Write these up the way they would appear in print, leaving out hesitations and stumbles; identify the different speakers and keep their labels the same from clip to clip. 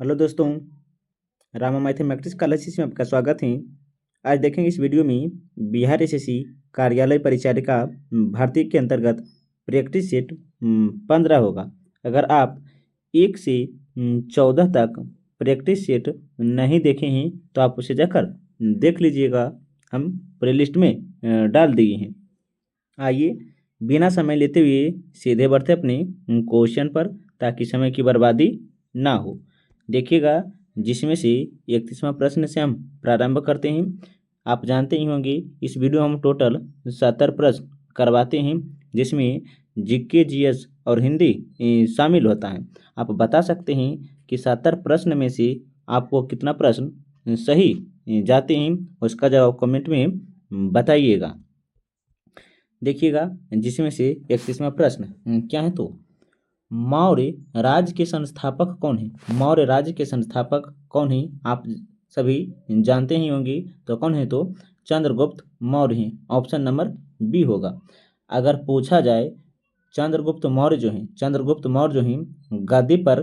Speaker 1: Hello दोस्तों, Rama mathematics classes में आपका स्वागत है। आज देखेंगे इस वीडियो में बिहार एसएससी कार्यालय परिचारिका भर्ती के अंतर्गत प्रैक्टिस सेट 15 होगा। अगर आप 1 से 14 तक प्रैक्टिस सेट नहीं देखे हैं तो आप उसे जाकर देख लीजिएगा, हम प्लेलिस्ट में डाल दिए हैं। आइए बिना समय लेते हुए सीधे बढ़ते अपने क्वेश्चन पर, ताकि समय की बर्बादी ना हो। देखिएगा, जिसमें से 31वां प्रश्न से हम प्रारंभ करते हैं। आप जानते ही होंगे इस वीडियो में हम टोटल 70 प्रश्न करवाते हैं, जिसमें जीके, जीएस और हिंदी शामिल होता है। आप बता सकते हैं कि 70 प्रश्न में से आपको कितना प्रश्न सही जाते हैं, उसका जवाब कमेंट में बताइएगा। देखिएगा, जिसमें से 31वां प्रश्न क्या है तो मौर्य राज्य के संस्थापक कौन है। मौर्य राज्य के संस्थापक कौन है आप सभी जानते ही होंगे। तो कौन है तो चंद्रगुप्त मौर्य हैं। ऑप्शन नंबर बी होगा। अगर पूछा जाए चंद्रगुप्त मौर्य जो हैं गद्दी पर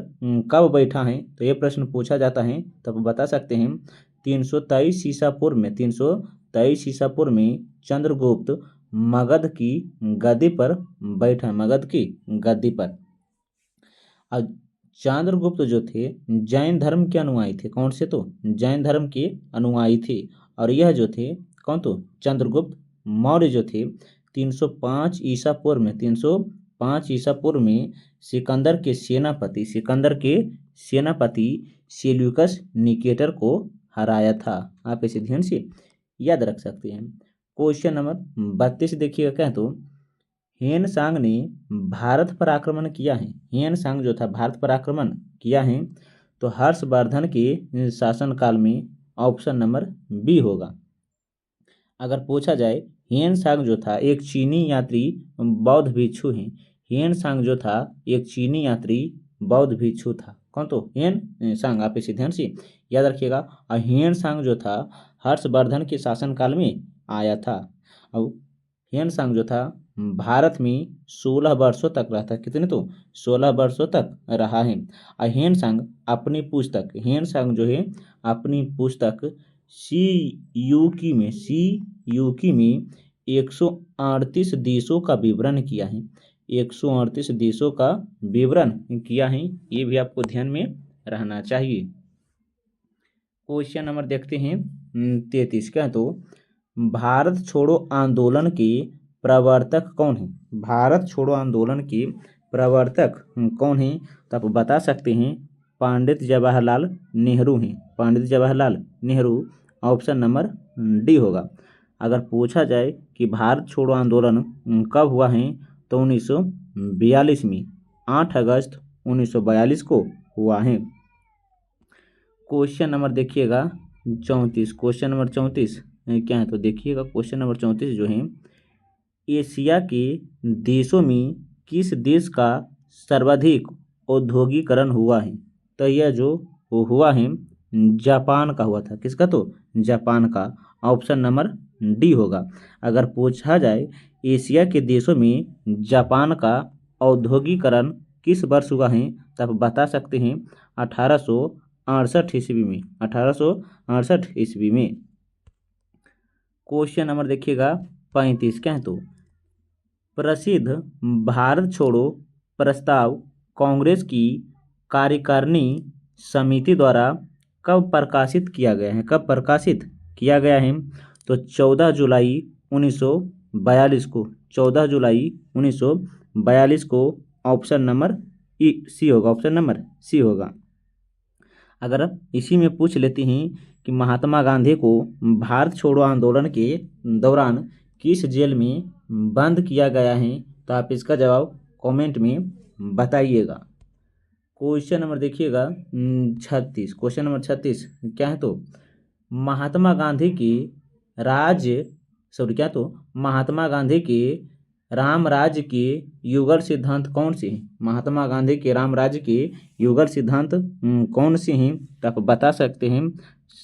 Speaker 1: कब बैठा है, तो ये प्रश्न पूछा जाता है। तो आप बता सकते हैं 323 ईसा पूर्व में चंद्रगुप्त मगध की गद्दी पर बैठा, मगध की गद्दी पर। और चंद्रगुप्त जो थे जैन धर्म के अनुयायी थे। कौन से तो जैन धर्म के अनुयायी थे। और यह जो थे कौन तो चंद्रगुप्त मौर्य जो थे 305 ईसा पूर्व में सिकंदर के सेनापति सेल्यूकस निकेटर को हराया था। आप इसे ध्यान से याद रख सकते हैं। क्वेश्चन नंबर 32 देखिएगा, क्या तो हेन सांग ने भारत पर आक्रमण किया है। हेन सांग जो था भारत पर आक्रमण किया है तो हर्षवर्धन के शासनकाल में। ऑप्शन नंबर बी होगा। अगर पूछा जाए हेन सांग जो था एक चीनी यात्री बौद्ध भिक्षु है। हेन सांग जो था एक चीनी यात्री बौद्ध भिक्षु था। कौन तो हेन सांग। आप इसे ध्यान से याद रखिएगा। और हेन सांग जो था हर्षवर्धन के शासनकाल में आया था। और हेन सांग जो था भारत में 16 वर्षों तक रहा था। कितने तो 16 वर्षों तक रहा है। और हेन सांग जो है अपनी पुस्तक सी यूकी में 138 देशों का विवरण किया है। 138 देशों का विवरण किया है, ये भी आपको ध्यान में रहना चाहिए। क्वेश्चन नंबर देखते हैं 33 का। तो भारत छोड़ो आंदोलन के प्रवर्तक कौन है। भारत छोड़ो आंदोलन के प्रवर्तक कौन है, तो आप बता सकते हैं पंडित जवाहरलाल नेहरू हैं। Pandit Jawaharlal Nehru. Option number D होगा। अगर पूछा जाए कि भारत छोड़ो आंदोलन कब हुआ है, तो 1942 में 8 अगस्त 1942 को हुआ है। क्वेश्चन नंबर देखिएगा 34। क्वेश्चन नंबर 34 क्या है तो देखिएगा, क्वेश्चन नंबर 34 जो है एशिया के देशों में किस देश का सर्वाधिक औद्योगिकरण हुआ है। तो यह जो हुआ है जापान का हुआ था। किसका तो जापान का। ऑप्शन नंबर डी होगा। अगर पूछा जाए एशिया के देशों में जापान का औद्योगिकरण किस वर्ष हुआ है, तो आप बता सकते हैं 1868 ईस्वी में। 1868 ईस्वी में। क्वेश्चन नंबर देखिएगा 35 क्या है तो प्रसिद्ध भारत छोड़ो प्रस्ताव कांग्रेस की कार्यकारिणी समिति द्वारा कब प्रकाशित किया गया है, तो 14 जुलाई 1942 को। 14 जुलाई 1942 को। ऑप्शन नंबर सी होगा। ऑप्शन नंबर सी होगा। अगर इसी में पूछ लेते हैं कि महात्मा गांधी को भारत छोड़ो आंदोलन के दौरान किस जेल में बंद किया गया है, तो आप इसका जवाब कमेंट में बताइएगा। क्वेश्चन नंबर देखिएगा 36। क्वेश्चन नंबर 36 क्या है तो महात्मा गांधी के राम राज्य के युगल सिद्धांत कौन से हैं। महात्मा गांधी के राम राज्य के युगल सिद्धांत कौन से हैं, तो आप बता सकते हैं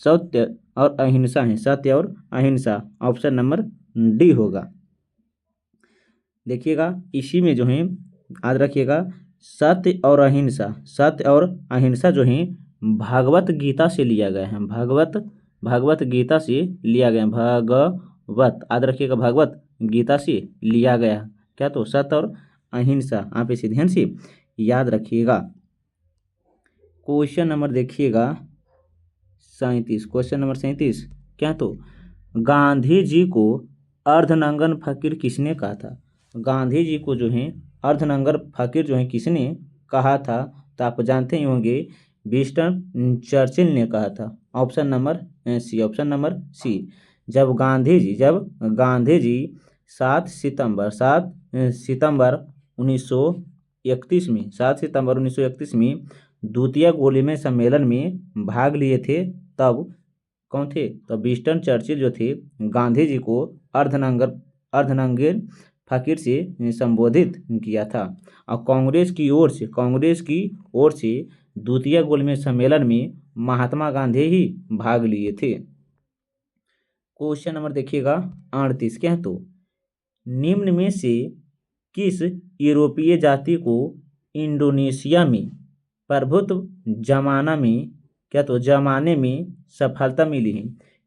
Speaker 1: सत्य और अहिंसा हैं। सत्य और अहिंसा। ऑप्शन नंबर डी होगा। देखिएगा, इसी में जो है याद रखिएगा सत्य और अहिंसा जो है भागवत गीता से लिया गया है। भागवत गीता से लिया गया है। भागवत याद रखिएगा, भागवत गीता से लिया गया। क्या तो सत्य और अहिंसा। आप इसे ध्यान से याद रखिएगा। क्वेश्चन नंबर देखिएगा 37। क्वेश्चन नंबर 37 क्या तो गांधी जी को अर्धनंगन फकीर किसने कहा था? गांधी जी को जो है अर्धनंगन फकीर जो है किसने कहा था? तो आप जानते ही होंगे विंस्टन चर्चिल ने कहा था। Option number C. Option number C. जब गांधी जी 7 सितंबर 1931 में 7 सितंबर 1931 में द्वितीय गोली सम्मेलन में भाग लिए थे, तब कौन थे? तो विंस्टन चर्चिल जो थे गांधी जी को अर्धनंगन फकीर से संबोधित किया था। और कांग्रेस की ओर से द्वितीय गोलमेज सम्मेलन में महात्मा गांधी ही भाग लिए थे। क्वेश्चन नंबर देखिएगा 38 क्या है तो निम्न में से किस यूरोपीय जाति को इंडोनेशिया में प्रभुत्व जमाने में सफलता मिली है?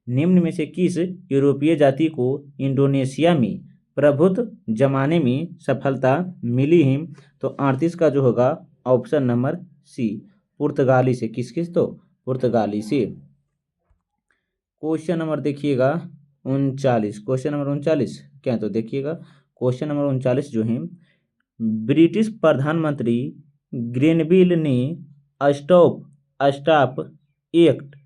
Speaker 1: निम्न में से किस यूरोपीय जाति को इंडोनेशिया में प्रभुत्व जमाने में सफलता मिली है? तो 38 का जो होगा ऑप्शन नंबर सी, पुर्तगाली से। किस तो पुर्तगाली से। क्वेश्चन नंबर देखिएगा 39। क्वेश्चन नंबर 39 क्या है तो देखिएगा क्वेश्चन नंबर 39 जो है ब्रिटिश प्रधानमंत्री ग्रेनविल ने स्टॉप एक्ट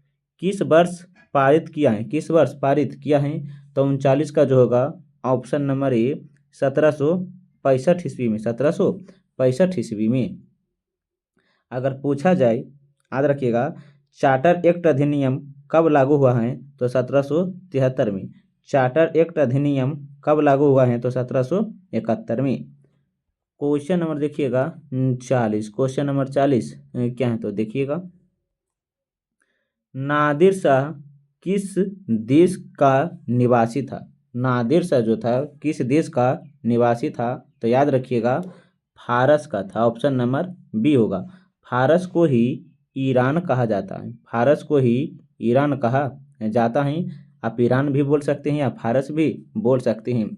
Speaker 1: किस वर्ष पारित किया है? किस वर्ष पारित किया है? तो 39 का जो होगा ऑप्शन नंबर ए 1765 ईस्वी में। 1765 ईस्वी में। अगर पूछा जाए याद रखिएगा चार्टर एक्ट अधिनियम कब लागू हुआ है? तो 1773 में। चार्टर एक्ट अधिनियम कब लागू हुआ है? तो 1771 में। क्वेश्चन नंबर देखिएगा 40। क्वेश्चन नंबर 40 क्या है तो देखिएगा नादिर शाह किस देश का निवासी था? नादिर शाह जो था किस देश का निवासी था? तो याद रखिएगा फारस का था। ऑप्शन नंबर बी होगा। फारस को ही ईरान कहा जाता है। फारस को ही ईरान कहा जाता है। आप ईरान भी बोल सकते हैं या फारस भी बोल सकते हैं।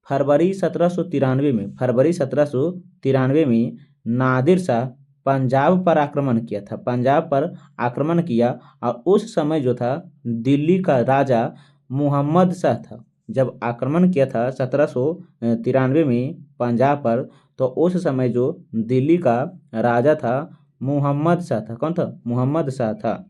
Speaker 1: फरवरी 1793 में नादिर शाह पंजाब पर आक्रमण किया था। पंजाब पर आक्रमण किया और उस समय जो था दिल्ली का राजा मुहम्मद शाह था। जब आक्रमण किया था 1793 में पंजाब पर, तो उस समय जो दिल्ली का राजा था मुहम्मद शाह था। कौन था? मुहम्मद शाह था।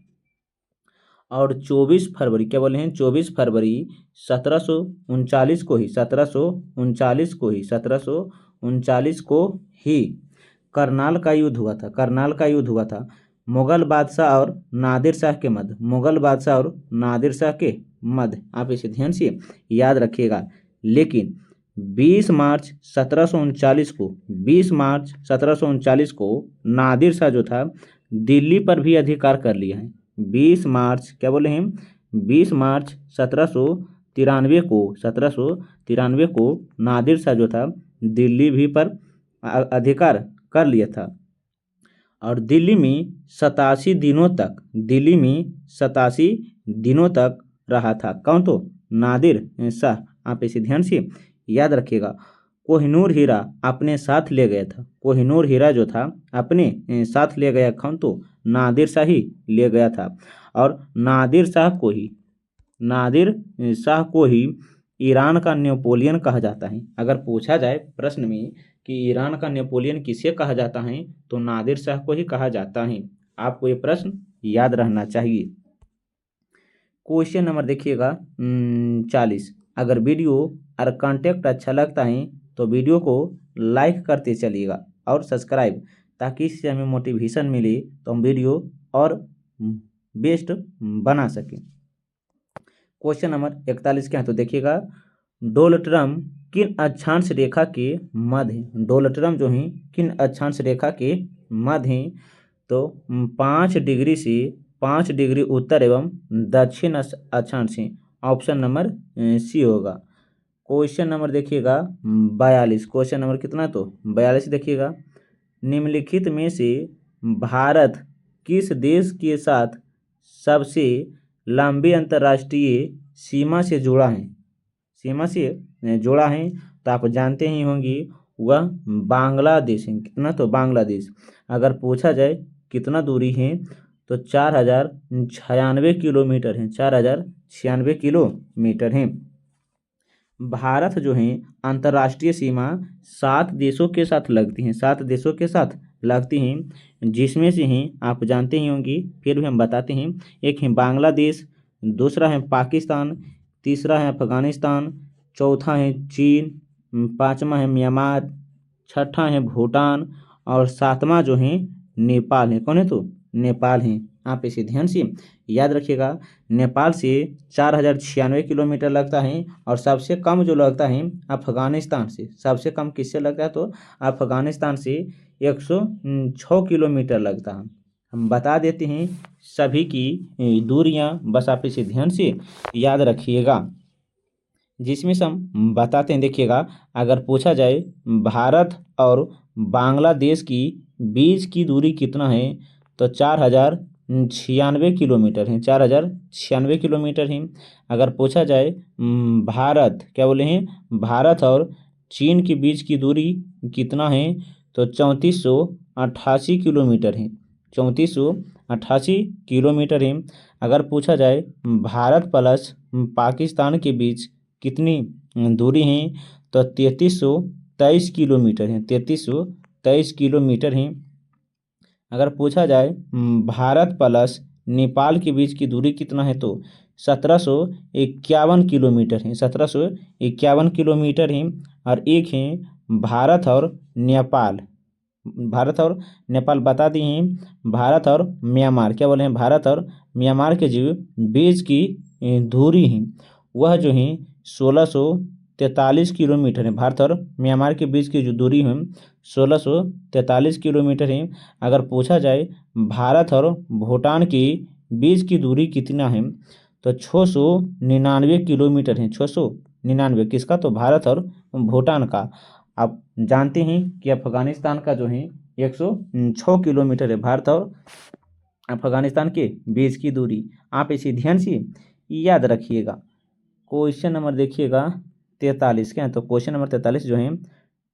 Speaker 1: और 24 फरवरी क्या बोले हैं? 24 फरवरी 1739 को ही करनाल का युद्ध हुआ था। करनाल का युद्ध हुआ था मुगल बादशाह और नादिर शाह के मध्य। मुगल बादशाह और नादिर शाह के मध्य। आप इसे ध्यान से याद रखिएगा। लेकिन 20 मार्च 1739 को नादिर शाह जो था दिल्ली पर भी अधिकार कर लिया है। 20 मार्च क्या बोले हैं? 20 मार्च 1793 को नादिर शाह जो था दिल्ली भी पर अधिकार कर लिया था। और दिल्ली में 87 दिनों तक रहा था। कौन तो? नादिर शाह। आप इसे ध्यान से याद रखिएगा। कोहिनूर हीरा अपने साथ ले गया था। कोहिनूर हीरा जो था अपने साथ ले गया। कौन तो? नादिर शाह ही ले गया था। और नादिर शाह को ही ईरान का नेपोलियन कहा जाता है। अगर पूछा जाए प्रश्न में कि ईरान का नेपोलियन किसे कहा जाता है, तो नादिर शाह को ही कहा जाता है। आपको ये प्रश्न याद रहना चाहिए। क्वेश्चन नंबर देखिएगा 40। अगर वीडियो और कंटेंट अच्छा लगता है तो वीडियो को लाइक करते चलिएगा और सब्सक्राइब, ताकि इससे हमें मोटिवेशन मिले तो हम वीडियो और बेस्ट बना सकें। क्वेश्चन नंबर 41 क्या है तो देखिएगा डोनाल्ड ट्रम्प किन अक्षांश रेखा के मध्य हैं? डोनाल्ड ट्रम्प जो हैं किन अक्षांश रेखा के मध्य हैं? तो 5 डिग्री से 5 डिग्री उत्तर एवं दक्षिण अक्षांश हैं। ऑप्शन नंबर सी होगा। क्वेश्चन नंबर देखिएगा 42। क्वेश्चन नंबर कितना तो 42 देखिएगा निम्नलिखित में से भारत किस देश के साथ सबसे लंबी अंतर्राष्ट्रीय सीमा से जुड़ा है? सीमा से जोड़ा है तो आप जानते ही होंगे वह बांग्लादेश है। कितना? तो बांग्लादेश। अगर पूछा जाए कितना दूरी है तो 4096 किलोमीटर है। 4096 किलोमीटर है। भारत जो है अंतर्राष्ट्रीय सीमा 7 देशों के साथ लगती हैं। 7 देशों के साथ लगती हैं, जिसमें से हैं आप जानते ही होंगे, फिर भी हम बताते हैं। एक है बांग्लादेश, दूसरा है पाकिस्तान, तीसरा है अफगानिस्तान, चौथा है चीन, पांचवा है म्यांमार, छठा है भूटान और सातवां जो है नेपाल है। कौन है? तो नेपाल है। आप इसे ध्यान से याद रखिएगा। नेपाल से 4096 किलोमीटर लगता है और सबसे कम जो लगता है अफगानिस्तान से। सबसे कम किससे लगता है? तो अफगानिस्तान से 106 किलोमीटर लगता है। हम बता देते हैं सभी की दूरियां, बस आप इसे ध्यान से याद रखिएगा। जिसमें से हम बताते हैं, देखिएगा, अगर पूछा जाए भारत और बांग्लादेश की बीच की दूरी कितना है तो 4096 किलोमीटर है। 4096 किलोमीटर है। अगर पूछा जाए भारत, क्या बोले हैं, भारत और चीन के बीच की दूरी कितना है तो 3488 किलोमीटर है। 3488 किलोमीटर है। अगर पूछा जाए भारत प्लस पाकिस्तान के बीच कितनी दूरी है तो 3323 किलोमीटर है। 3323 किलोमीटर है। अगर पूछा जाए भारत प्लस नेपाल के बीच की दूरी कितना है तो 1751 किलोमीटर है। 1751 किलोमीटर है। और एक है भारत और नेपाल। भारत और नेपाल बता दिए हैं। भारत और म्यांमार, क्या बोले हैं, भारत और म्यांमार के जो बीच की दूरी है वह जो है 1643 किलोमीटर है। भारत और म्यांमार के बीच की जो दूरी है 1643 किलोमीटर है। अगर पूछा जाए भारत और भूटान के बीच की दूरी कितना है तो 699 किलोमीटर है। 699 किसका? तो भारत और भूटान का। आप जानते हैं कि अफगानिस्तान का जो है 106 किलोमीटर है। भारत और अफगानिस्तान के बीच की दूरी। आप इसे ध्यान से याद रखिएगा। क्वेश्चन नंबर देखिएगा 43। क्या है? तो क्वेश्चन नंबर 43 जो है,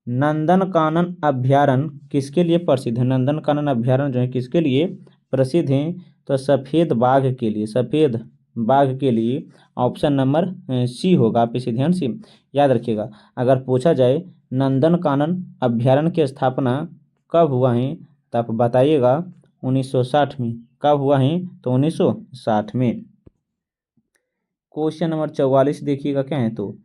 Speaker 1: नंदनकानन अभ्यारण्य किसके लिए प्रसिद्ध है? नंदनकानन अभ्यारण्य जो है किसके लिए प्रसिद्ध है तो सफ़ेद बाघ के लिए। सफ़ेद बाघ के लिए। ऑप्शन नंबर सी होगा। आप इसे ध्यान से याद रखिएगा। अगर पूछा जाए नंदनकानन अभ्यारण्य की स्थापना कब हुआ है तो आप बताइएगा 1960 में। कब हुआ है तो 1960 में। क्वेश्चन नंबर 44 देखिएगा। क्या है? तो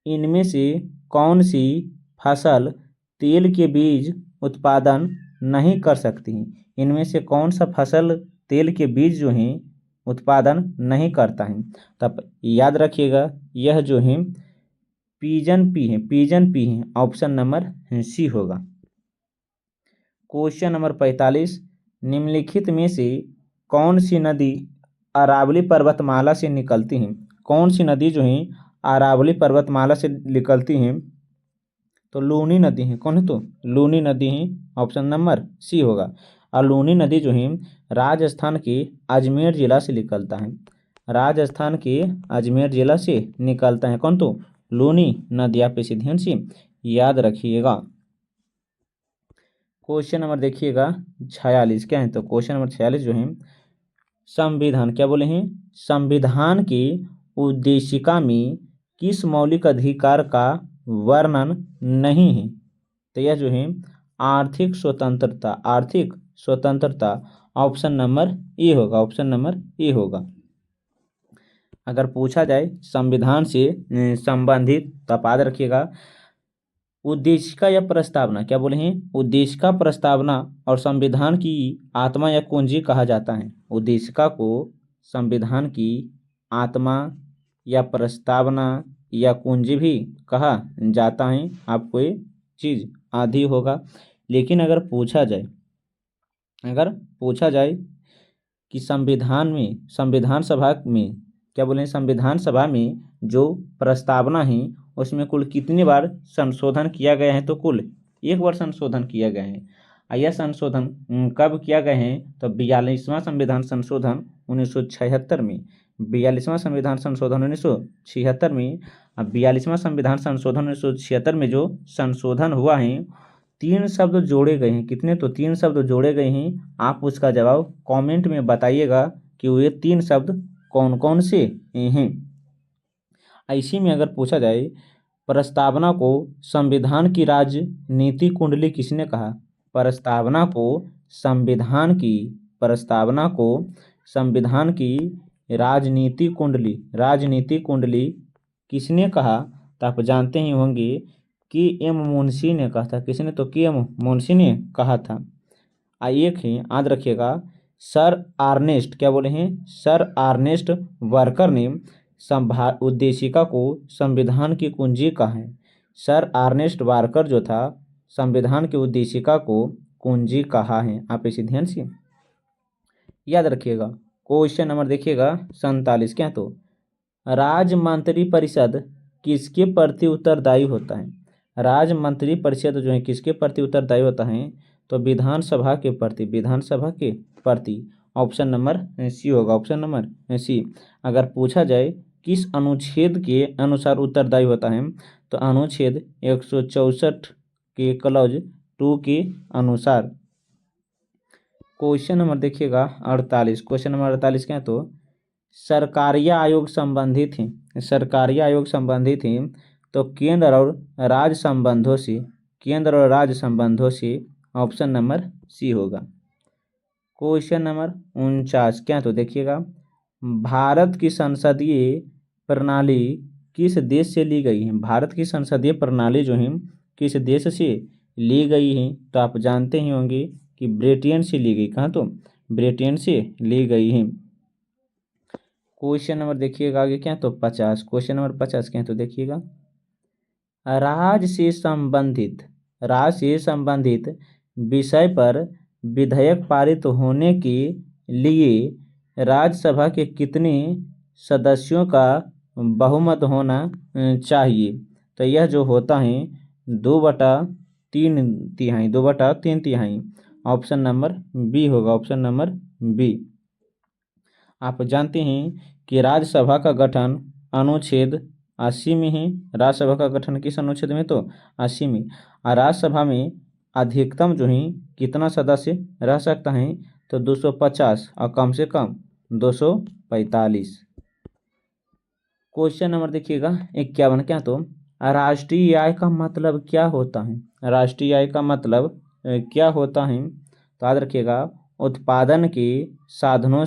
Speaker 1: इनमें से कौन सी फसल तेल के बीज उत्पादन नहीं कर सकती है? इनमें से कौन सा फसल तेल के बीज जो है उत्पादन नहीं करता है? तब याद रखिएगा, यह जो है पिजन पी है। पिजन पी है। ऑप्शन नंबर सी होगा। क्वेश्चन नंबर 45, निम्नलिखित में से कौन सी नदी अरावली पर्वतमाला से निकलती हैं? कौन सी नदी जो है अरावली पर्वतमाला से निकलती हैं तो लूनी नदी है। कौन है? तो लूनी नदी है। ऑप्शन नंबर सी होगा। और लूनी नदी जो है राजस्थान के अजमेर जिला से निकलता है। राजस्थान के अजमेर जिला से निकलता है। कौन? तो लूनी नदी। आप इसे ध्यान से याद रखिएगा। क्वेश्चन नंबर देखिएगा 46। क्या है? तो क्वेश्चन नंबर 46 जो है, संविधान, क्या बोले हैं, संविधान की उद्देशिका में किस मौलिक अधिकार का वर्णन नहीं है? तो यह जो है आर्थिक स्वतंत्रता। आर्थिक स्वतंत्रता। ऑप्शन नंबर ए होगा। ऑप्शन नंबर ए होगा। अगर पूछा जाए संविधान से संबंधित तो आप याद रखिएगा, उद्देशिका या प्रस्तावना, क्या बोले हैं, उद्देशिका, प्रस्तावना और संविधान की आत्मा या कुंजी कहा जाता है। उद्देशिका को संविधान की आत्मा या प्रस्तावना या कुंजी भी कहा जाता है। आपको ये चीज़ आधी होगा। लेकिन अगर पूछा जाए कि संविधान में, संविधान सभा में, क्या बोले, संविधान सभा में जो प्रस्तावना है उसमें कुल कितनी बार संशोधन किया गया है? तो कुल 1 बार संशोधन किया गया है। यह संशोधन कब किया गए हैं? तो 42वां संविधान संशोधन 1976 में। 42वां संविधान संशोधन 1976 में। अब 42वां संविधान संशोधन 1976 में जो संशोधन हुआ है, 3 शब्द जोड़े गए हैं। कितने? तो 3 शब्द जोड़े गए हैं। आप उसका जवाब कमेंट में बताइएगा कि ये 3 शब्द कौन कौन से हैं। इसी में अगर पूछा जाए, प्रस्तावना को संविधान की राजनीति कुंडली किसने कहा? प्रस्तावना को संविधान की राजनीति कुंडली किसने कहा? तो आप जानते ही होंगे कि एम मुंशी ने कहा था। किसने? तो के एम मुंशी ने कहा था। एक है, याद रखिएगा, सर आर्नेस्ट, क्या बोले हैं? सर आर्नेस्ट वर्कर ने उद्देशिका को संविधान की कुंजी कहा है। सर आर्नेस्ट वार्कर जो था, संविधान की उद्देशिका को कुंजी कहा है। आप इसे ध्यान से याद रखिएगा। क्वेश्चन नंबर देखिएगा 47। क्या? तो राज्य मंत्री परिषद किसके प्रति उत्तरदायी होता है? राज्य मंत्री परिषद जो है किसके प्रति उत्तरदायी होता है? तो विधानसभा के प्रति। ऑप्शन नंबर सी होगा, ऑप्शन नंबर सी। अगर पूछा जाए किस अनुच्छेद के अनुसार उत्तरदायी होता है, तो अनुच्छेद 164 के क्लॉज 2 के अनुसार। क्वेश्चन नंबर देखिएगा 48। क्वेश्चन नंबर 48 क्या है? तो सरकारीय आयोग संबंधित हैं तो केंद्र और राज्य संबंधों से। ऑप्शन नंबर सी होगा। क्वेश्चन नंबर 49 क्या? तो देखिएगा, भारत की संसदीय प्रणाली किस देश से ली गई है? भारत की संसदीय प्रणाली जो है किस देश से ली गई है? तो आप जानते ही होंगे कि ब्रिटेन से ली गई। कहाँ? तो ब्रिटेन से ली गई है। क्वेश्चन नंबर देखिएगा आगे क्या? तो 50। क्वेश्चन नंबर 50 क्या? तो देखिएगा, राज्य से संबंधित विषय पर विधेयक पारित होने के लिए राज्यसभा के कितने सदस्यों का बहुमत होना चाहिए? तो यह जो होता है 2/3। ऑप्शन नंबर बी होगा, ऑप्शन नंबर बी। आप जानते हैं कि राज्यसभा का गठन अनुच्छेद 80 में है। राज्यसभा का गठन किस अनुच्छेद में? तो 80 में। और राज्यसभा में अधिकतम जो है कितना सदस्य रह सकता है? तो 250 और कम से कम 245। क्वेश्चन नंबर देखिएगा 51 क्या? तो राष्ट्रीय आय का मतलब क्या होता है? राष्ट्रीय आय का मतलब क्या होता है? तो याद रखिएगा, उत्पादन के साधनों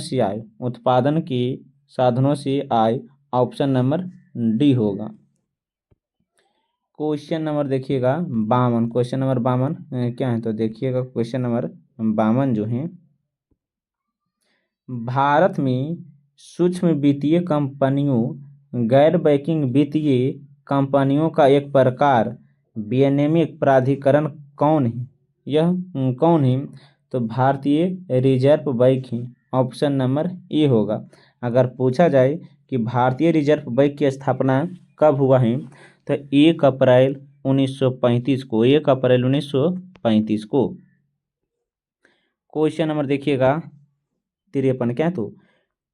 Speaker 1: से आय। ऑप्शन नंबर डी होगा। क्वेश्चन नंबर देखिएगा 52। क्वेश्चन नंबर 52 क्या है? तो देखिएगा, क्वेश्चन नंबर 52 जो है, भारत में सूक्ष्म वित्तीय कंपनियों, गैर बैंकिंग वित्तीय कंपनियों का एक प्रकार विनियामक प्राधिकरण कौन है? यह कौन है? तो भारतीय रिजर्व बैंक है। ऑप्शन नंबर ए होगा। अगर पूछा जाए कि भारतीय रिजर्व बैंक की स्थापना कब हुआ है, तो 1 अप्रैल 1935 को। 1 अप्रैल 1935 को। क्वेश्चन नंबर देखिएगा 53 क्या? तो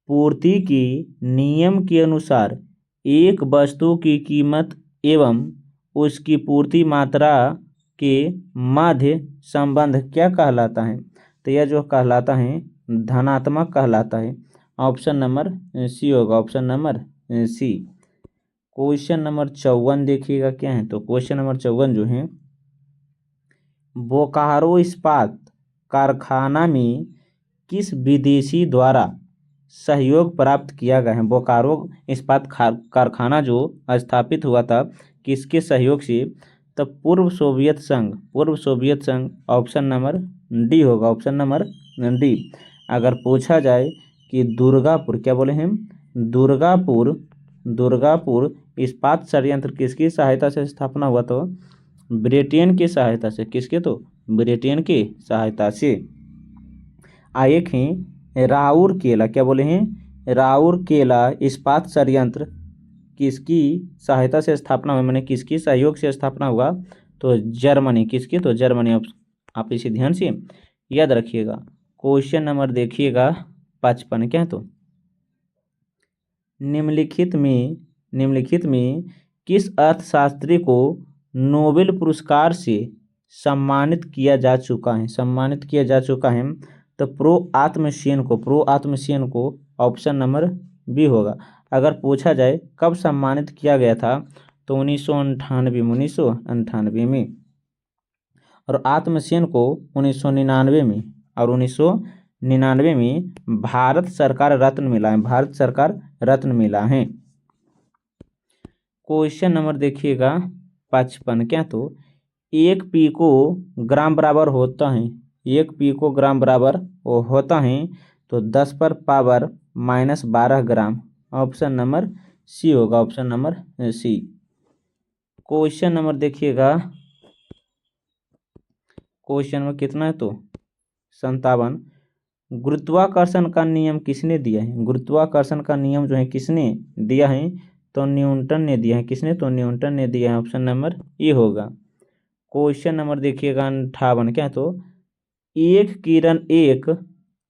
Speaker 1: पूर्ति के नियम के अनुसार एक वस्तु की कीमत एवं उसकी पूर्ति मात्रा के मध्य संबंध क्या कहलाता है? तो यह जो कहलाता है धनात्मक कहलाता है। ऑप्शन नंबर सी होगा, option number C. Question number 54 देखिएगा क्या है? तो क्वेश्चन नंबर 54 जो है, बोकारो इस्पात कारखाना में किस विदेशी द्वारा सहयोग प्राप्त किया गया है? बोकारो इस्पात कारखाना जो स्थापित हुआ था किसके सहयोग से? तो पूर्व सोवियत संघ। ऑप्शन नंबर डी होगा, ऑप्शन नंबर डी। अगर पूछा जाए कि दुर्गापुर, क्या बोले हैं? दुर्गापुर इस्पात संयंत्र किसकी सहायता से स्थापना हुआ? तो ब्रिटेन की सहायता से। किसके? तो ब्रिटेन की सहायता से। एक हैं राउरकेला, क्या बोले हैं? राउरकेला इस्पात संयंत्र किसकी सहायता से स्थापना हुआ? मैंने किसकी सहयोग से स्थापना हुआ? तो जर्मनी। किसकी? तो जर्मनी। आप इसे ध्यान से याद रखिएगा। क्वेश्चन नंबर देखिएगा 55 क्या तो निम्नलिखित में किस अर्थशास्त्री को नोबेल पुरस्कार से सम्मानित किया जा चुका है। तो प्रो आत्मसेन को ऑप्शन नंबर बी होगा। अगर पूछा जाए कब सम्मानित किया गया था तो 1998 में, और आत्मसेन को 1999 में, और 1999 में भारत सरकार रत्न मिला है। क्वेश्चन नंबर देखिएगा 55 क्या तो 1 पिकोग्राम बराबर होता है तो 10 पर power -12 gram. Option number C होगा, option number C. Question number देखिएगा, क्वेश्चन नंबर कितना है तो 57। गुरुत्वाकर्षण का नियम किसने दिया है। गुरुत्वाकर्षण का नियम जो है किसने दिया है तो न्यूटन ने दिया है। किसने तो न्यूटन ने दिया है। ऑप्शन नंबर ए होगा। क्वेश्चन नंबर देखिएगा 58 क्या तो एक किरण एक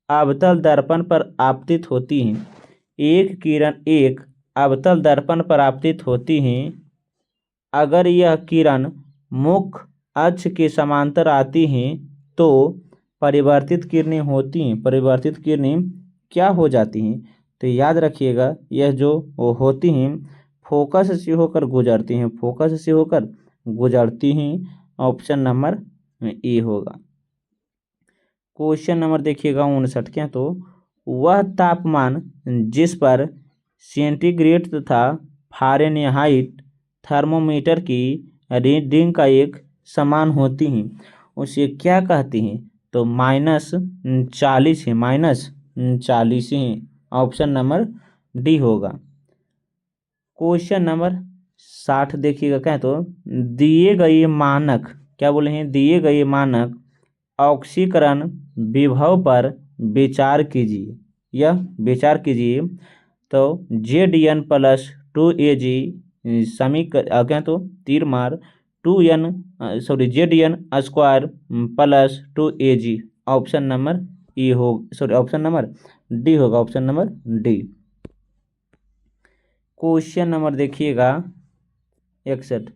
Speaker 1: अवतल दर्पण पर आपतित होती है। एक किरण एक अवतल दर्पण पर आपतित होती है। अगर यह किरण मुख्य अक्ष के समांतर आती हैं तो परिवर्तित किरणें क्या हो जाती हैं। तो याद रखिएगा यह जो वो होती हैं फोकस से होकर गुजरती हैं। ऑप्शन नंबर ए होगा। क्वेश्चन नंबर देखिएगा 59 क्या तो वह तापमान जिस पर सेंटीग्रेड तथा फ़ारेनहाइट थर्मोमीटर की रीडिंग का एक समान होती हैं उसे क्या कहते हैं तो -40 है। ऑप्शन नंबर डी होगा। क्वेश्चन नंबर 60 देखिएगा क्या तो दिए गए मानक ऑक्सीकरण विभव पर विचार कीजिए तो Zn+2Ag क्या तो तीर मार Zn² + 2Ag। Option number option number D होगा, option number D. Question number देखिएगा 61।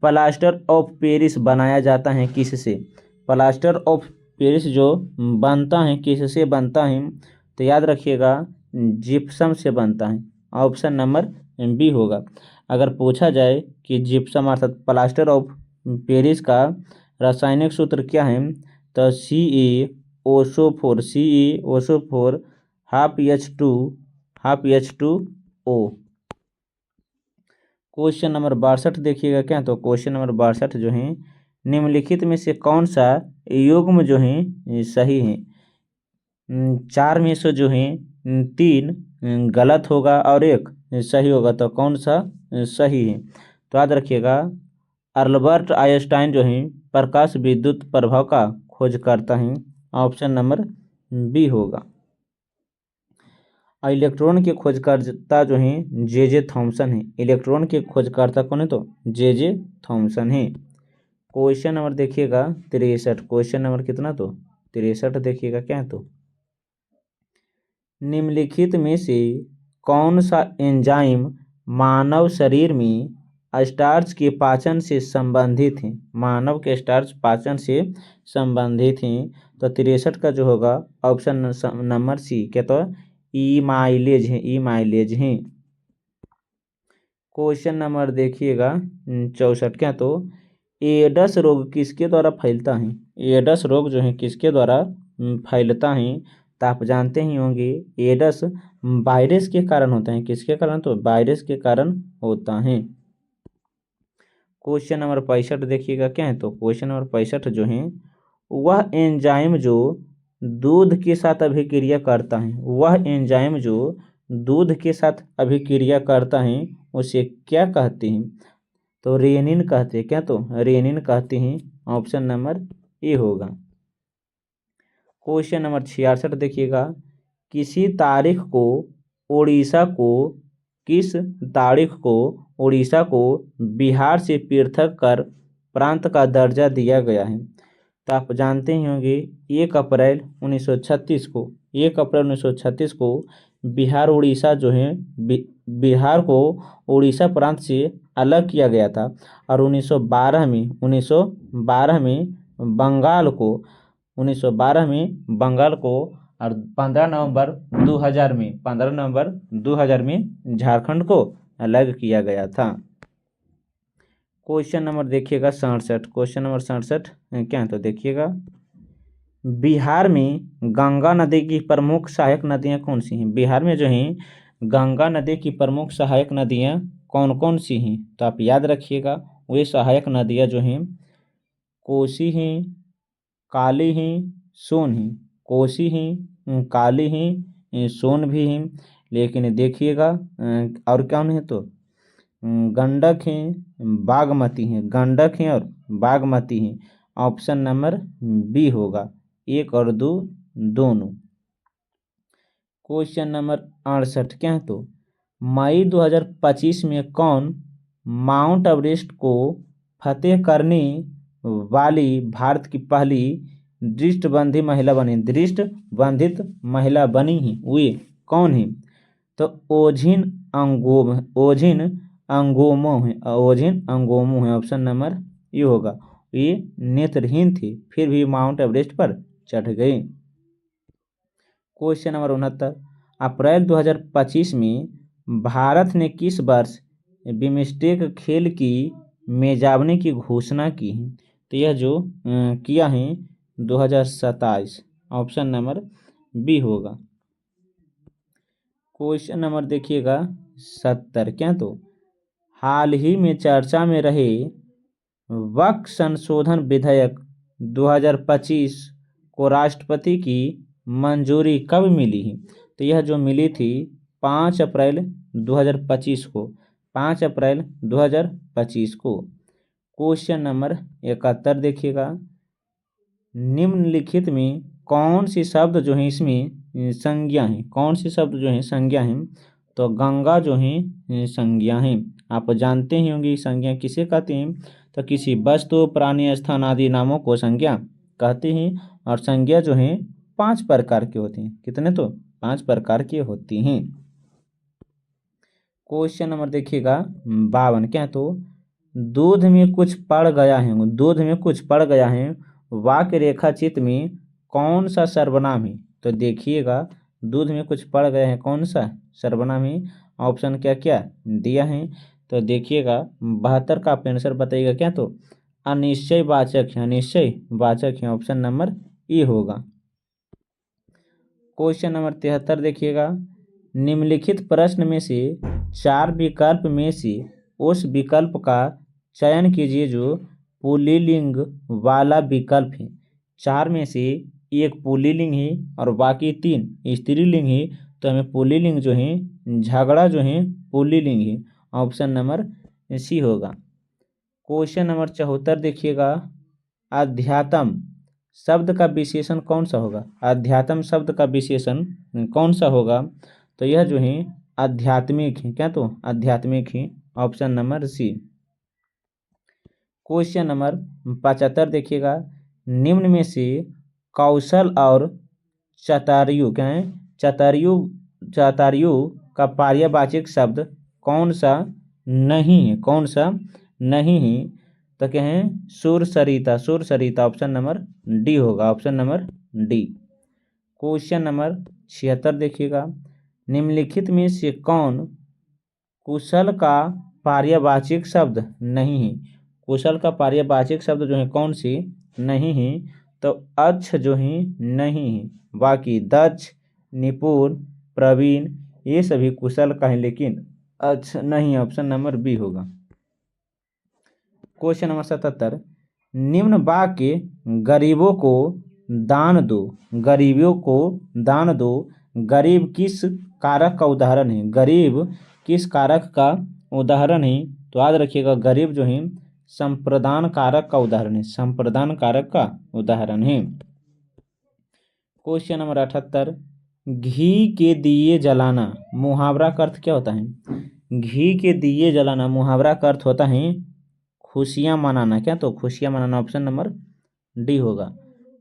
Speaker 1: प्लास्टर ऑफ पेरिस बनाया जाता है किससे। प्लास्टर ऑफ पेरिस जो बनता है किससे बनता है तो याद रखिएगा जिप्सम से बनता है। ऑप्शन नंबर बी होगा। अगर पूछा जाए कि जिप्सम अर्थात प्लास्टर ऑफ पेरिस का रासायनिक सूत्र क्या है तो CaOSO4 12H2O। क्वेश्चन नंबर 62 देखिएगा क्या तो क्वेश्चन नंबर 62 जो है निम्नलिखित में से कौन सा युग्म जो है सही है। 4 में से जो है 3 गलत होगा और 1 सही होगा तो कौन सा सही है। तो याद रखिएगा अल्बर्ट आइंस्टाइन जो है प्रकाश विद्युत प्रभाव का खोज करता है। ऑप्शन नंबर बी होगा। इलेक्ट्रॉन के खोजकर्ता जो हैं जे थॉमसन है। इलेक्ट्रॉन के खोजकर्ता कौन है तो जे थॉमसन है। क्वेश्चन नंबर देखिएगा 63। क्वेश्चन नंबर कितना तो 63 देखिएगा क्या है तो निम्नलिखित में से कौन सा एंजाइम मानव शरीर में स्टार्च के पाचन से संबंधित है। मानव के स्टार्च पाचन से संबंधित हैं तो 63 का जो होगा ऑप्शन नंबर सी क्या तो इमाइलेज है। क्वेश्चन नंबर देखिएगा 64 क्या तो एडस रोग किसके द्वारा फैलता है। एडस रोग जो है किसके द्वारा फैलता है तो आप जानते ही होंगे एडस वायरस के कारण होता है। किसके कारण तो वायरस के कारण होता है। क्वेश्चन नंबर 65 देखिएगा क्या है तो क्वेश्चन नंबर 65 जो है वह एंजाइम जो दूध के साथ अभिक्रिया करता है उसे क्या कहते हैं तो रेनिन कहते हैं। क्या तो रेनिन कहते हैं। ऑप्शन नंबर ए होगा। क्वेश्चन नंबर 66 देखिएगा किस तारीख को उड़ीसा को बिहार से पृथक कर प्रांत का दर्जा दिया गया है। तो आप जानते ही होंगे 1 अप्रैल 1936 को 1 अप्रैल 1936 को बिहार उड़ीसा जो है बिहार को उड़ीसा प्रांत से अलग किया गया था। और 1912 में बंगाल को 1912 में बंगाल को और 15 नवंबर 2000 में झारखंड को अलग किया गया था। क्वेश्चन नंबर देखिएगा 67। क्वेश्चन नंबर 67 क्या है तो देखिएगा, बिहार में गंगा नदी की प्रमुख सहायक नदियां कौन सी हैं? बिहार में जो हैं गंगा नदी की प्रमुख सहायक नदियां कौन कौन सी हैं? तो आप याद रखिएगा, वे सहायक नदियां जो हैं कोसी हैं, काली हैं, सोन हैं। कोसी हैं, काली हैं, सोन भी हैं। लेकिन देखिएगा और कौन है तो गंडक हैं, बागमती हैं। गंडक हैं और बागमती हैं। ऑप्शन नंबर बी होगा, 1 और 2 दोनों। क्वेश्चन नंबर 68 क्या है तो, मई 2025 में कौन माउंट एवरेस्ट को फतेह करने वाली भारत की पहली दृष्टिबंधी महिला बनी? दृष्टिबंधित महिला बनी है वे कौन है? तो ओझिन अंगोमो है। ऑप्शन नंबर ये होगा। ये नेत्रहीन थी फिर भी माउंट एवरेस्ट पर चढ़ गई। क्वेश्चन नंबर 69, अप्रैल 2025 में भारत ने किस वर्ष बिम्स्टेक खेल की मेजबानी की घोषणा की है? तो यह जो किया है 2027। ऑप्शन नंबर बी होगा। क्वेश्चन नंबर देखिएगा 70 क्या तो, हाल ही में चर्चा में रहे वक्फ संशोधन विधेयक 2025 को राष्ट्रपति की मंजूरी कब मिली है? तो यह जो मिली थी 5 अप्रैल 2025 को। 5 अप्रैल 2025 को। क्वेश्चन नंबर 71 देखिएगा, निम्नलिखित में कौन सी शब्द जो है इसमें संज्ञा है? कौन सी शब्द जो है संज्ञा है? तो गंगा जो है संज्ञा है। आप जानते ही होंगे संज्ञा किसे कहते हैं? तो किसी वस्तु, प्राणी, स्थान आदि नामों को संज्ञा कहते हैं। और संज्ञा जो है 5 प्रकार की होती हैं। कितने तो 5 प्रकार की होती हैं। क्वेश्चन नंबर देखिएगा 52 क्या तो, दूध में कुछ पड़ गया है, दूध में कुछ पड़ गया है वाक्य रेखा चित्र में कौन सा सर्वनाम है? तो देखिएगा दूध में कुछ पड़ गया है कौन सा सर्वनाम है? ऑप्शन क्या क्या दिया है? तो देखिएगा 72 का आप आंसर बताइएगा क्या तो अनिश्चय वाचक है। अनिश्चय वाचक है। ऑप्शन नंबर ए होगा। क्वेश्चन नंबर 73 देखिएगा, निम्नलिखित प्रश्न में से 4 विकल्प में से उस विकल्प का चयन कीजिए जो पुल्लिंग वाला विकल्प है। 4 में से एक पुल्लिंग है और बाकी 3 स्त्रीलिंग है। तो हमें पुल्लिंग जो है झगड़ा जो है पुल्लिंग है। ऑप्शन नंबर सी होगा। क्वेश्चन नंबर 74 देखिएगा, अध्यात्म शब्द का विशेषण कौन सा होगा? अध्यात्म शब्द का विशेषण कौन सा होगा? तो यह जो है आध्यात्मिक है। क्या तो आध्यात्मिक है। Option number C. Question number 75 देखिएगा, निम्न में से कौशल और चतुर्यु क्या है? चतुर्यु का पर्यायवाची शब्द कौन सा नहीं है? कौन सा नहीं है? तो क्या है Sursarita. Sursarita. Option number D होगा। Option number D. Question number 76 देखिएगा, निम्नलिखित में से कौन कुशल का पर्यायवाची शब्द नहीं है? कुशल का पर्यायवाची शब्द जो है कौन सी नहीं है? तो अच्छ जो है नहीं है। बाकी दक्ष, निपुण, प्रवीण ये सभी कुशल का है लेकिन अच्छ नहीं। ऑप्शन नंबर बी होगा। क्वेश्चन नंबर 77, निम्न वाक्य गरीबों को दान दो। गरीबों को दान दो गरीब किस कारक का उदाहरण है? गरीब किस कारक का उदाहरण है? तो याद रखिएगा गरीब जो है संप्रदान कारक का उदाहरण है। संप्रदान कारक का उदाहरण है। क्वेश्चन नंबर 78, घी के दिए जलाना मुहावरा का अर्थ क्या होता है? घी के दिए जलाना मुहावरा का अर्थ होता है खुशियां मनाना। क्या तो खुशियां मनाना। ऑप्शन नंबर डी होगा।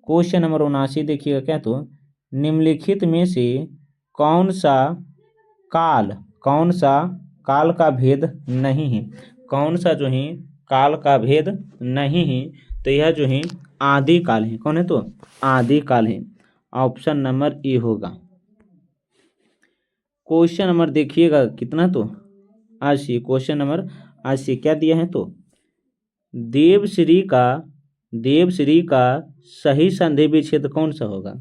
Speaker 1: क्वेश्चन नंबर 79 देखिएगा क्या, तो निम्नलिखित में से कौन सा काल का भेद नहीं है, कौन सा जो है काल का भेद नहीं है, तो यह जो है आदि काल है। कौन है, तो आदि काल है। ऑप्शन नंबर ए होगा। क्वेश्चन नंबर देखिएगा कितना, तो 80। क्वेश्चन नंबर 80 क्या दिया है, तो देवश्री का सही संधि विच्छेद कौन सा होगा।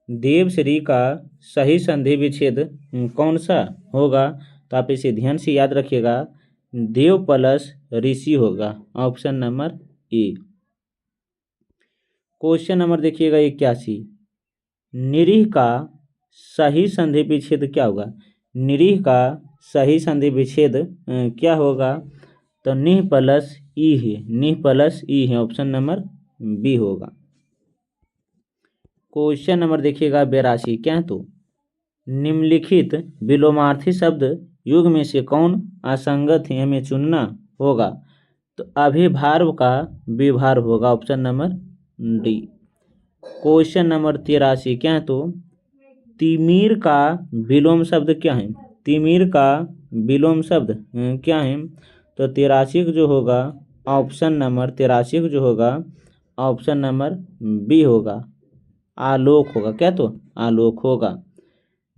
Speaker 1: देवश्री का सही संधि विच्छेद कौन सा होगा, तो आप इसे ध्यान से याद रखिएगा, देव प्लस ऋषि होगा। Option number A. Question number देखिएगा 81, निरीह का सही संधि विच्छेद क्या होगा। निरीह का सही संधि विच्छेद क्या होगा, तो निह प्लस ई है, निह प्लस ई है। ऑप्शन नंबर बी होगा। क्वेश्चन नंबर देखिएगा 82 क्या है, तो निम्नलिखित विलोमार्थी शब्द युग में से कौन असंगत है, हमें चुनना होगा। तो अभिभार्व का विभार होगा। Option number D. Question number 83 क्या है, तो तिमिर का विलोम शब्द क्या है। तिमिर का विलोम शब्द क्या है, तो 83 जो होगा ऑप्शन नंबर 83 जो होगा ऑप्शन नंबर बी होगा, आलोक होगा। क्या, तो आलोक होगा।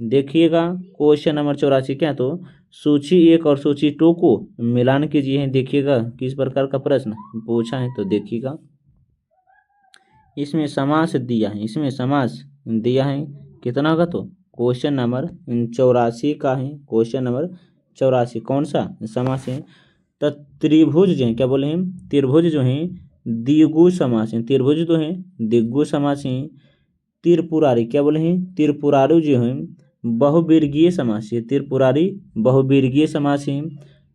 Speaker 1: देखिएगा क्वेश्चन नंबर 84 क्या, तो सूची 1 और सूची 2 को मिलान कीजिए। देखिएगा किस प्रकार का प्रश्न पूछा है, तो देखिएगा इसमें समास दिया है, इसमें समास दिया है कितना होगा, तो क्वेश्चन नंबर 84 का है। क्वेश्चन नंबर 84 कौन सा समास है, तो त्रिभुज जो है, क्या बोले हैं, त्रिभुज जो है द्विगु समास है। त्रिभुज जो है द्विगु समास है। त्रिपुरारी क्या बोले हैं, त्रिपुरारी जो है बहुवर्गीय समास है। त्रिपुरारी बहुवर्गीय समास है।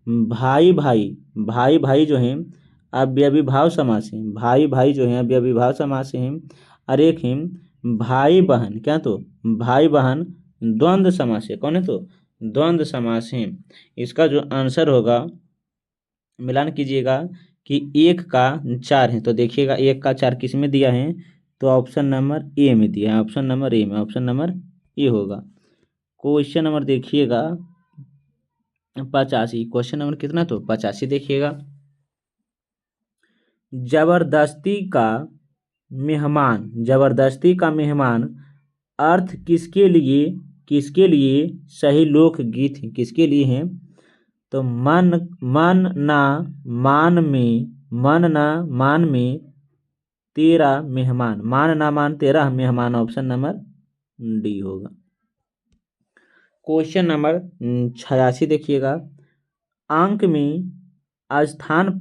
Speaker 1: भाई भाई जो है अव्ययीभाव समास है। भाई भाई जो है अव्ययीभाव समास है। और एक है भाई बहन, क्या, तो भाई बहन द्वंद्व समास है। कौन है, तो द्वंद्व समास है। इसका जो आंसर होगा मिलान कीजिएगा कि 1 का 4 है, तो देखिएगा 1 का 4 किस में दिया है, तो ऑप्शन नंबर ए में दिया है। ऑप्शन नंबर ए में, ऑप्शन नंबर ए होगा। क्वेश्चन नंबर देखिएगा 85। क्वेश्चन नंबर कितना, तो 85 देखिएगा, जबरदस्ती का मेहमान अर्थ किसके लिए सही लोकगीत है, किसके लिए है, तो मन ना मान में तेरा मेहमान, मान ना मान तेरा मेहमान। ऑप्शन नंबर डी होगा। क्वेश्चन नंबर 86 देखिएगा, अंक में स्थान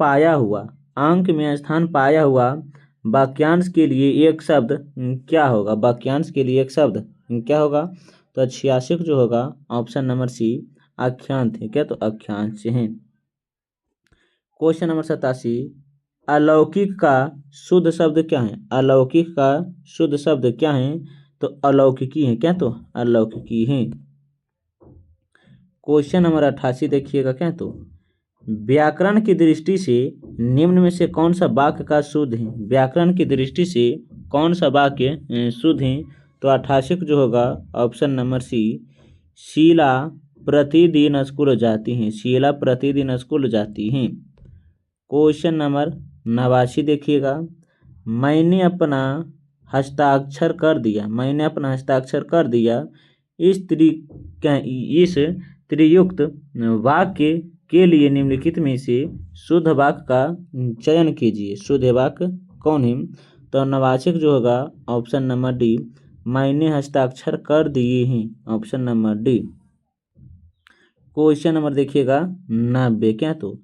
Speaker 1: पाया हुआ वाक्यांश के लिए एक शब्द क्या होगा। वाक्यांश के लिए एक शब्द क्या होगा, तो 86 जो होगा ऑप्शन नंबर सी अक्षांश है। क्या, तो अक्षांश है। क्वेश्चन नंबर 87, अलौकिक का शुद्ध शब्द क्या है। अलौकिक का शुद्ध शब्द क्या है, तो अलौकिकी है। क्या, तो अलौकिकी है। क्वेश्चन नंबर 88 देखिएगा, क्या, तो व्याकरण की दृष्टि से निम्न में से कौन सा वाक्य का शुद्ध है। व्याकरण की दृष्टि से कौन सा वाक्य शुद्ध है, तो 88 जो होगा ऑप्शन नंबर सी, शीला प्रतिदिन स्कूल जाती हैं। शीला प्रतिदिन स्कूल जाती हैं। क्वेश्चन नंबर 89 देखिएगा, मैंने अपना हस्ताक्षर कर दिया। इस त्रियुक्त वाक्य के लिए निम्नलिखित में से शुद्ध वाक्य का चयन कीजिए। शुद्ध वाक्य कौन है, तो 89 जो होगा ऑप्शन नंबर डी, मैंने हस्ताक्षर कर दिए हैं। Option number D. Question number देखिएगा 90 क्या, तो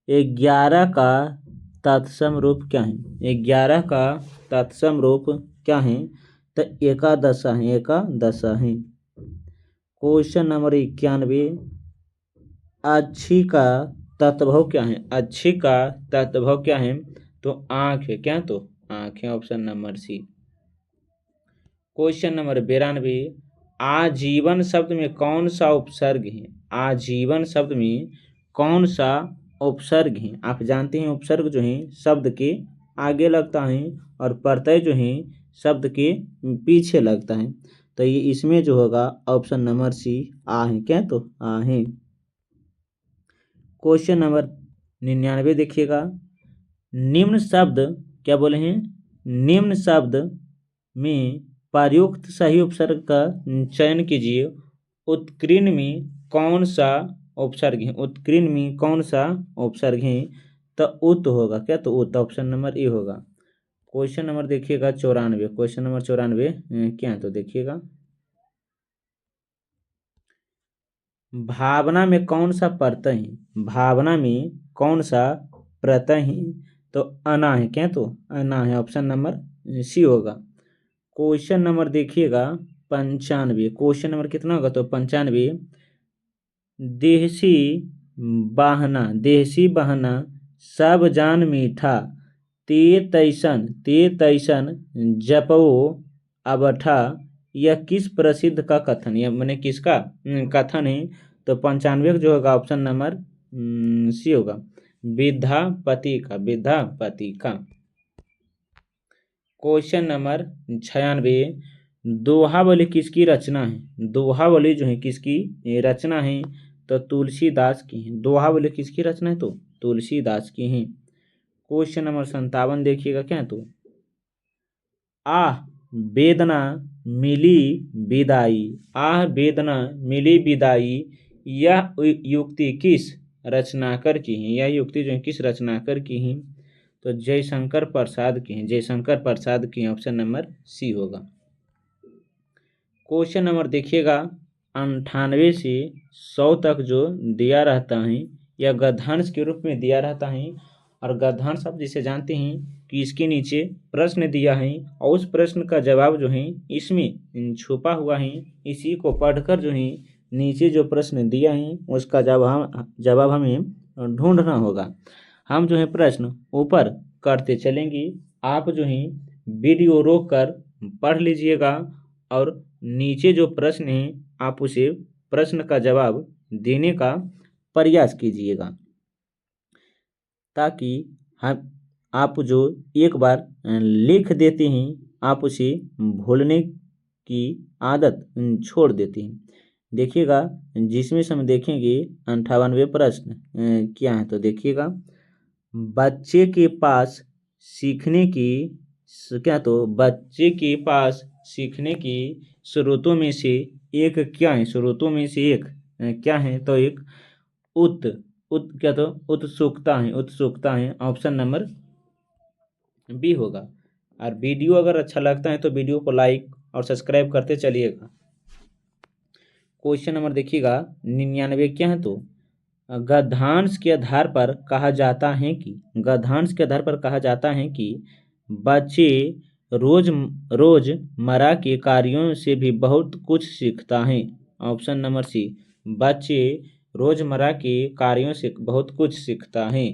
Speaker 1: 11 का तत्सम रूप क्या है। 11 का तत्सम रूप क्या है, तो एकादशा है। एकादशा है। क्वेश्चन नंबर 91, अच्छी का तत्भव क्या है। अच्छी का तत्भव क्या है, तो आँख है। क्या, तो आँख है। Option number C. Question number 92, आजीवन शब्द में कौन सा उपसर्ग है। आजीवन शब्द में कौन सा उपसर्ग है। आप जानते हैं उपसर्ग जो है शब्द के आगे लगता है और प्रत्यय जो है शब्द के पीछे लगता है। तो ये इसमें जो होगा ऑप्शन नंबर सी आ है। क्या तो आ है। क्वेश्चन नंबर 99 देखिएगा। निम्न शब्द क्या बोले हैं, निम्न शब्द में प्रयुक्त सही उपसर्ग का चयन कीजिए। उत्कीर्ण में कौन सा उपसर्ग है, उत्कीर्ण में कौन सा उपसर्ग है। तो उत होगा। क्या तो उत, ऑप्शन नंबर ए होगा। क्वेश्चन नंबर देखिएगा 94, क्वेश्चन नंबर 94 क्या है तो देखिएगा। भावना में कौन सा प्रत्यय है, भावना में कौन सा प्रत्यय है। तो अना है। क्या तो अना है, ऑप्शन नंबर सी होगा। क्वेश्चन नंबर देखिएगा 95, क्वेश्चन नंबर कितना होगा तो 95। देहसी बहना, देहसी बहना सब जान मीठा, ते तैसन जपो अबठा। यह किस प्रसिद्ध का कथन, यह मैंने किसका कथन है। तो 95 जो होगा ऑप्शन नंबर सी होगा, विद्यापति का, विद्यापति का। क्वेश्चन नंबर 96, दोहावली किसकी रचना है, दोहावली जो है किसकी रचना है। तो तुलसीदास की है। दोहावली किसकी रचना है तो तुलसीदास की है। क्वेश्चन नंबर 57 देखिएगा। क्या है तो आह वेदना मिली विदाई, आह वेदना मिली विदाई, यह युक्ति किस रचनाकर की है, यह युक्ति जो है किस रचनाकर की है। तो जयशंकर प्रसाद की है, जयशंकर प्रसाद की, ऑप्शन नंबर सी होगा। क्वेश्चन नंबर देखिएगा 98 से 100 तक जो दिया रहता है यह गद्यांश के रूप में दिया रहता है। और गद्यांश आप जिसे जानते हैं कि इसके नीचे प्रश्न दिया है और उस प्रश्न का जवाब जो है इसमें छुपा हुआ है। इसी को पढ़कर जो है नीचे जो प्रश्न दिया है उसका जवाब हमें ढूंढना होगा। हम जो है प्रश्न ऊपर करते चलेंगे, आप जो है वीडियो रोक कर पढ़ लीजिएगा और नीचे जो प्रश्न है आप उसे प्रश्न का जवाब देने का प्रयास कीजिएगा, ताकि हम आप जो एक बार लिख देते हैं आप उसे भूलने की आदत छोड़ देते हैं। देखिएगा जिसमें से हम देखेंगे 58वें प्रश्न क्या है तो देखिएगा। बच्चे के पास सीखने की, क्या तो बच्चे के पास सीखने की स्रोतों में से एक क्या है, स्रोतों में से एक क्या है। तो एक क्या तो उत्सुकता है, उत्सुकता है, ऑप्शन नंबर बी होगा। और वीडियो अगर अच्छा लगता है तो वीडियो को लाइक और सब्सक्राइब करते चलिएगा। क्वेश्चन नंबर देखिएगा 99 क्या है तो गद्यांश के आधार पर कहा जाता है कि, गद्यांश के आधार पर कहा जाता है कि बच्चे रोजमर्रा के कार्यों से भी बहुत कुछ सीखता है। ऑप्शन नंबर सी, बच्चे रोजमर्रा के कार्यों से बहुत कुछ सीखता है।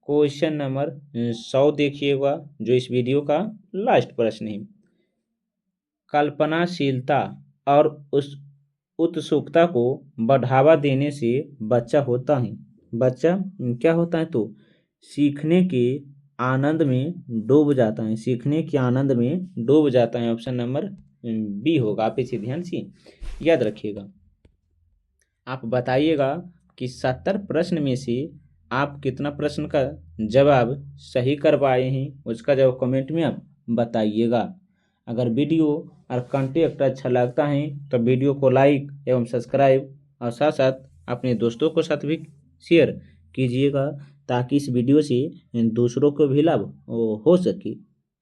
Speaker 1: क्वेश्चन नंबर 100 देखिएगा जो इस वीडियो का लास्ट प्रश्न है। कल्पनाशीलता और उस उत्सुकता को बढ़ावा देने से बच्चा होता है, बच्चा क्या होता है तो सीखने के आनंद में डूब जाता है, सीखने के आनंद में डूब जाता है। ऑप्शन नंबर बी होगा। आप इसे ध्यान से याद रखिएगा। आप बताइएगा कि 70 प्रश्न में से आप कितना प्रश्न का जवाब सही कर पाए हैं, उसका जवाब कमेंट में आप बताइएगा। अगर वीडियो और कंटेंट अच्छा लगता है तो वीडियो को लाइक एवं सब्सक्राइब और साथ साथ अपने दोस्तों के साथ भी शेयर कीजिएगा, ताकि इस वीडियो से दूसरों को भी लाभ हो सके।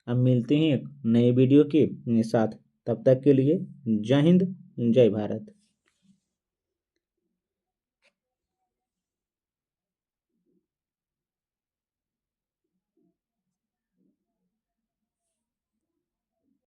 Speaker 1: अब मिलते हैं एक नए वीडियो के साथ, तब तक के लिए जय हिंद जय भारत।